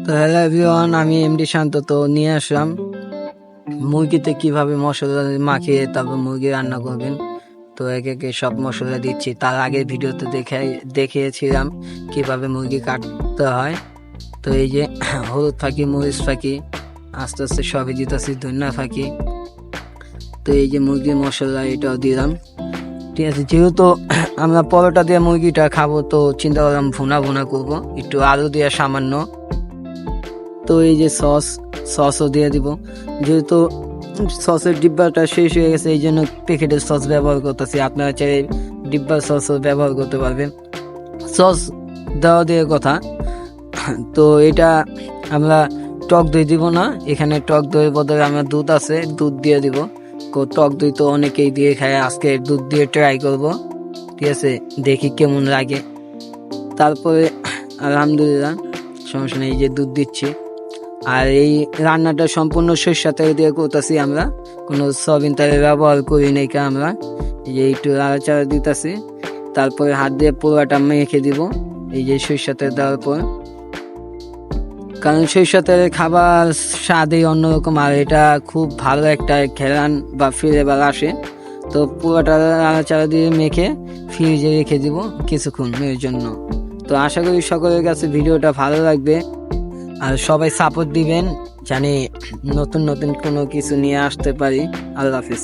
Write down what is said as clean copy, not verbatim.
তো hello everyone, আমি MD শান্ত। তো নিয়ে আসলাম মুরগিতে কিভাবে মশলা মাখিয়ে তারপর মুরগি রান্না করবেন। তো একে একে সব মশলা দিচ্ছি। তার আগের ভিডিওতে দেখিয়েছিলাম কিভাবে মুরগি কাটতে হয়। তো এই যে হলুদ ফাঁকি, মরিচ ফাঁকি, আস্তে আস্তে সবই দিতেছি, ধনিয়া ফাঁকি। তো এই যে মুরগির মশলা এটাও দিলাম। ঠিক আছে, যেহেতু আমরা পরোটা দিয়ে মুরগিটা খাবো, তো চিন্তা করলাম ভুনা ভুনা করবো, একটু আলু দিয়ে সামান্য। তো এই যে সসও দিয়ে দিব। যেহেতু সসের ডিব্বাটা শেষ হয়ে গেছে, এই জন্য প্যাকেটের সস ব্যবহার করতেছি। আপনারা চাইলে ডিব্বার সসও ব্যবহার করতে পারবেন। সস দেওয়া দিয়ে কথা। তো এটা আমরা টক দই দিব না, এখানে টক দইয়ের বদলে আমরা দুধ আছে, দুধ দিয়ে দিব। টক দই তো অনেকেই দিয়ে খায়, আজকে দুধ দিয়ে ট্রাই করব। ঠিক আছে, দেখি কেমন লাগে। তারপরে আলহামদুলিল্লাহ, সমস্যা নেই, এই যে দুধ দিচ্ছি। আর এই রান্নাটা সম্পূর্ণ সরিষার তেল দিয়ে করতেছি আমরা, কোনো সয়াবিন তেল ব্যবহার করি নাই। আমরা এই যে একটু নাড়াচাড়া দিতেছি, তারপরে হাত দিয়ে পুরোটা মেখে দিব এই যে সরিষার তেল দেওয়ার পর। কারণ সরিষার তেলের খাবার স্বাদই অন্যরকম, আর এটা খুব ভালো একটা ঘ্রাণ বা ফ্লেভার আসে। তো পুরোটা নাড়াচাড়া দিয়ে মেখে ফ্রিজে রেখে দিব কিছুক্ষণের জন্য। তো আশা করি সকলের কাছে ভিডিওটা ভালো লাগবে, আর সবাই সাপোর্ট দিবেন, জানি নতুন নতুন কোনো কিছু নিয়ে আসতে পারি। আল্লাহ হাফিজ।